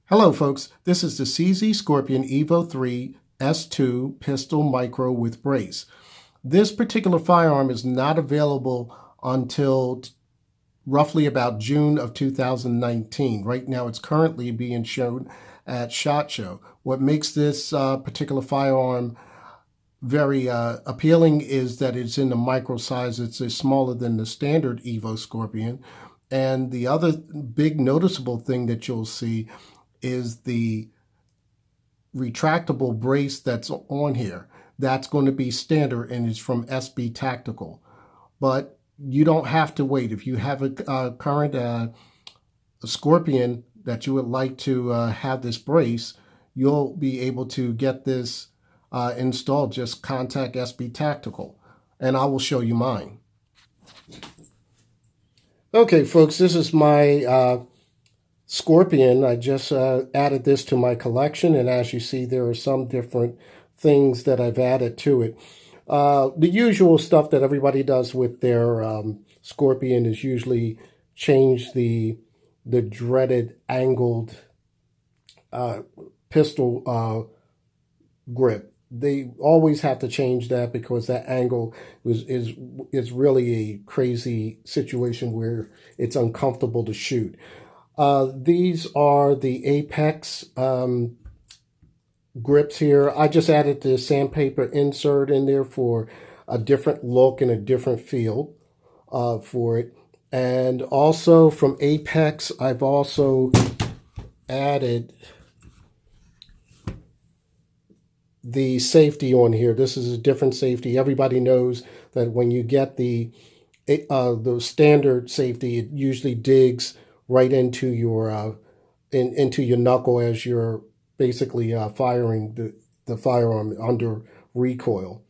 Hello folks, this is the CZ Scorpion Evo 3 S2 pistol micro with brace. This particular firearm is not available until roughly about June of 2019. Right now it's currently being shown at SHOT Show. What makes this particular firearm very appealing is that it's in the micro size. It's smaller than the standard Evo Scorpion. And the other big noticeable thing that you'll see is the retractable brace that's on here. That's going to be standard and it's from SB Tactical. But you don't have to wait. If you have a current Scorpion that you would like to have this brace, you'll be able to get this installed. Just contact SB Tactical and I will show you mine. Okay, folks, this is my Scorpion. I just added this to my collection, and as you see, there are some different things that I've added to it. The usual stuff that everybody does with their Scorpion is usually change the dreaded angled pistol grip. They always have to change that because that angle is really a crazy situation where it's uncomfortable to shoot. These are the Apex grips here. I just added the sandpaper insert in there for a different look and a different feel for it. And also from Apex, I've also added the safety on here. This is a different safety. Everybody knows that when you get the standard safety, it usually digs right into your into your knuckle as you're basically firing the firearm under recoil.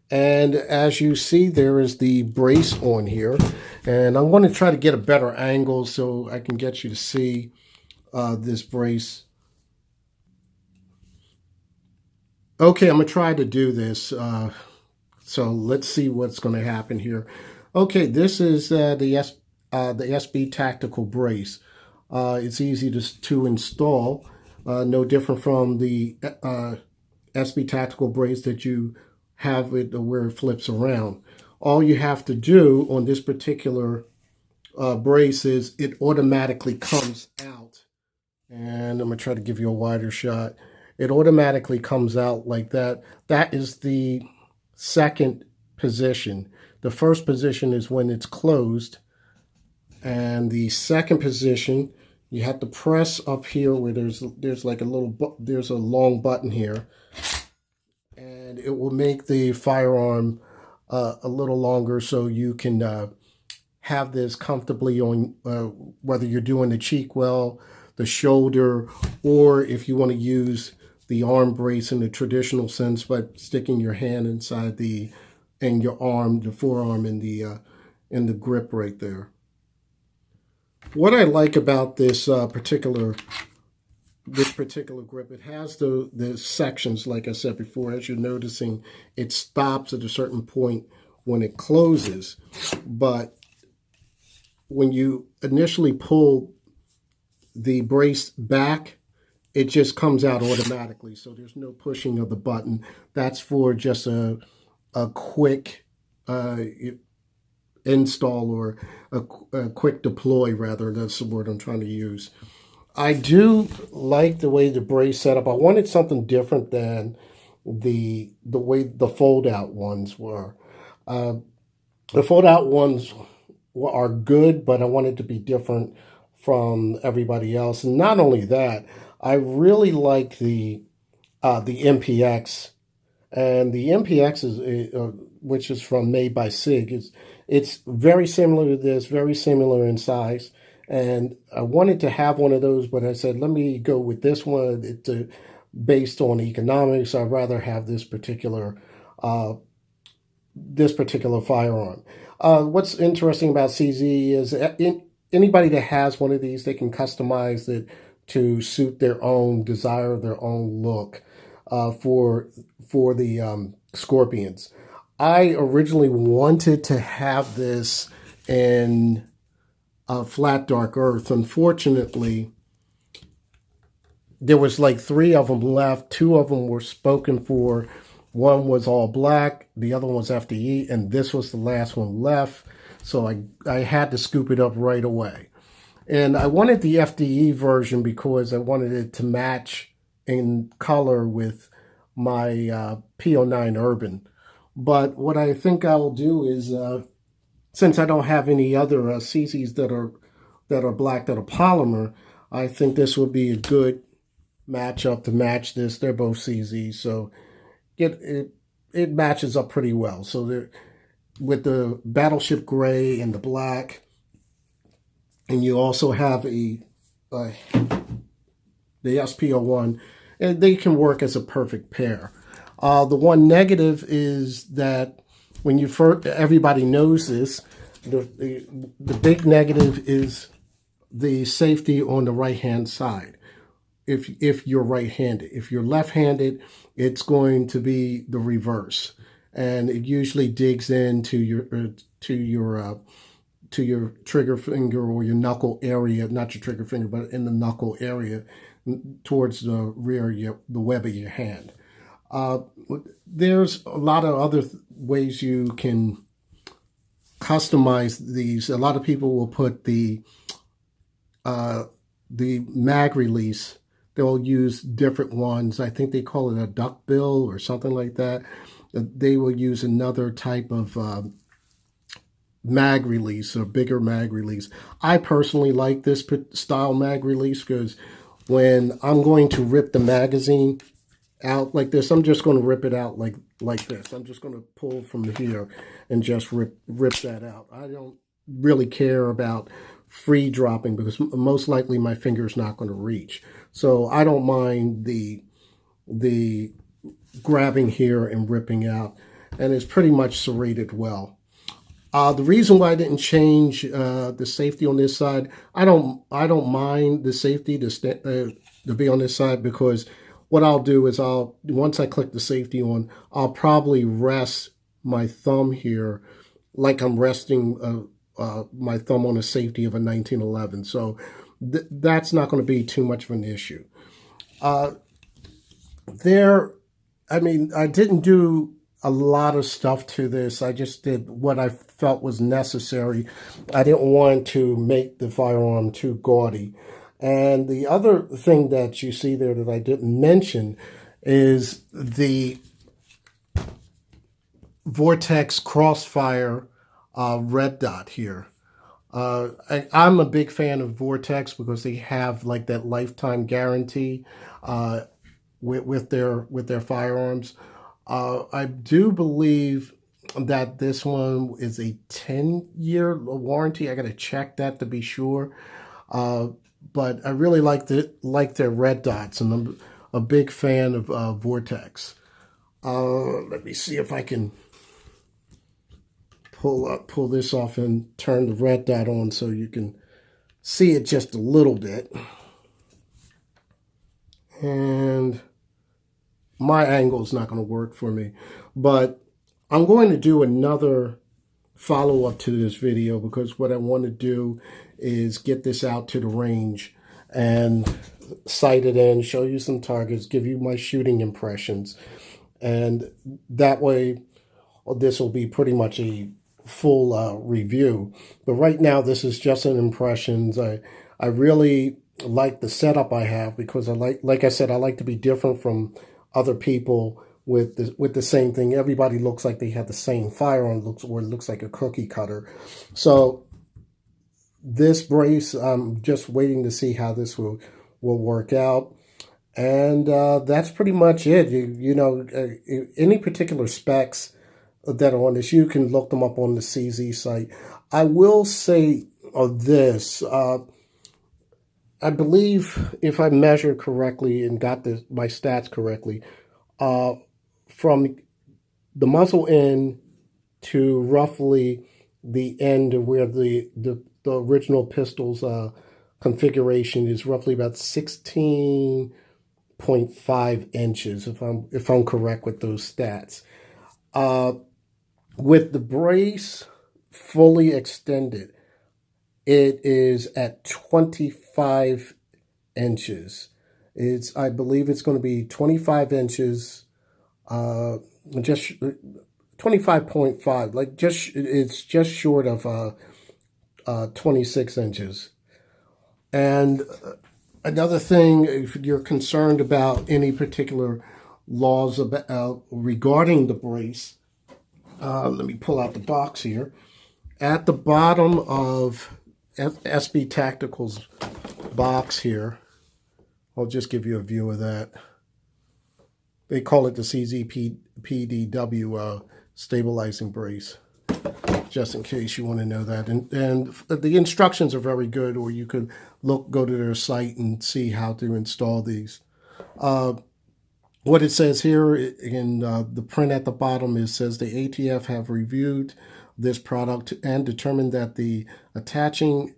And as you see, there is the brace on here, and I'm going to try to get a better angle so I can get you to see this brace. Okay, I'm going to try to do this. So let's see what's going to happen here. Okay, this is the SB Tactical brace. It's easy to install, no different from the SB Tactical brace that you have it where it flips around. All you have to do on this particular brace is it automatically comes out. And I'm going to try to give you a wider shot. It automatically comes out like that. That is the second position. The first position is when it's closed. And the second position, you have to press up here where there's like there's a long button here. And it will make the firearm a little longer so you can have this comfortably on whether you're doing the cheek well, the shoulder, or if you want to use the arm brace in the traditional sense by sticking your hand inside and your arm, the forearm in the grip right there. What I like about this particular grip, it has the sections, like I said before. As you're noticing, it stops at a certain point when it closes, but when you initially pull the brace back, it just comes out automatically, so there's no pushing of the button. That's for just a quick install, or a quick deploy, rather. That's the word I'm trying to use. I do like the way the brace set up. I wanted something different than the way the fold-out ones were. The fold-out ones are good, but I wanted to be different from everybody else. And not only that, I really like the MPX, and the MPX is which is made by SIG. It's very similar to this, very similar in size, and I wanted to have one of those, but I said let me go with this one. It's based on economics. I'd rather have this particular firearm. What's interesting about CZ is anybody that has one of these, they can customize it to suit their own desire, their own look for the Scorpions. I originally wanted to have this in flat dark earth. Unfortunately, there was like 3 of them left. 2 of them were spoken for. One was all black, the other one was FDE, and this was the last one left. So I had to scoop it up right away. And I wanted the FDE version because I wanted it to match in color with my P09 Urban. But what I think I will do is, since I don't have any other CZs that are black that are polymer, I think this would be a good matchup to match this. They're both CZs, so it matches up pretty well. So with the Battleship Gray and the black, and you also have the SP01, and they can work as a perfect pair. The one negative is that when you first, everybody knows this, the big negative is the safety on the right-hand side. If you're right-handed. If you're left-handed, it's going to be the reverse, and it usually digs into your trigger finger or your knuckle area, not your trigger finger, but in the knuckle area towards the rear, the web of your hand. There's a lot of other ways you can customize these. A lot of people will put the mag release. They'll use different ones. I think they call it a duck bill or something like that. They will use another type of mag release, or bigger mag release. I personally like this style mag release because when I'm going to rip the magazine out like this, I'm just going to rip it out like this. I'm just going to pull from here and just rip that out. I don't really care about free dropping because most likely my finger's not going to reach. So I don't mind the grabbing here and ripping out, and it's pretty much serrated well. The reason why I didn't change the safety on this side, I don't mind the safety to be on this side, because what I'll do is once I click the safety on, I'll probably rest my thumb here like I'm resting my thumb on a safety of a 1911. So that's not going to be too much of an issue. I didn't do a lot of stuff to this. I just did what I felt was necessary. I didn't want to make the firearm too gaudy. And the other thing that you see there that I didn't mention is the Vortex Crossfire Red Dot here. I'm a big fan of Vortex because they have like that lifetime guarantee with their firearms. I do believe that this one is a 10-year warranty. I got to check that to be sure. But I really like their red dots, and I'm a big fan of Vortex. Let me see if I can pull this off and turn the red dot on so you can see it just a little bit. And my angle is not going to work for me, but I'm going to do another follow-up to this video, because what I want to do is get this out to the range and sight it in, show you some targets, give you my shooting impressions, and that way this will be pretty much a full review. But right now this is just an impressions. I really like the setup I have, because like I said, I like to be different from other people with the same thing. Everybody looks like they have the same firearm, it looks like a cookie cutter. So this brace, I'm just waiting to see how this will work out. And that's pretty much it. Any particular specs that are on this, you can look them up on the CZ site. I will say this. I believe, if I measured correctly and got my stats correctly, from the muzzle end to roughly the end of where the original pistol's configuration is roughly about 16.5 inches, if I'm correct with those stats. With the brace fully extended, it is at 25 inches. I believe it's going to be 25 inches, just 25.5, like it's just short of 26 inches. And another thing, if you're concerned about any particular laws about regarding the brace, let me pull out the box here. At the bottom of SB Tactical's box here, I'll just give you a view of that. They call it the CZPDW stabilizing brace, just in case you want to know that. And the instructions are very good, or you could go to their site and see how to install these. What it says here in the print at the bottom, it says the ATF have reviewed this product and determined that attaching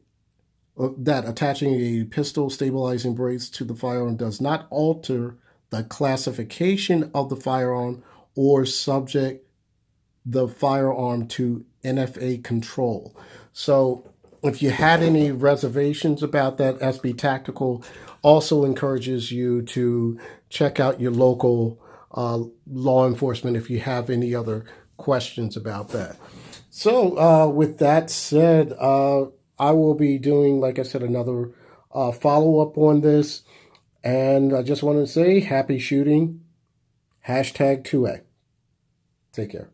a pistol stabilizing brace to the firearm does not alter the classification of the firearm or subject the firearm to NFA control. So if you had any reservations about that, SB Tactical also encourages you to check out your local law enforcement if you have any other questions about that. So with that said, I will be doing, like I said, another follow-up on this. And I just want to say happy shooting, #2A. Take care.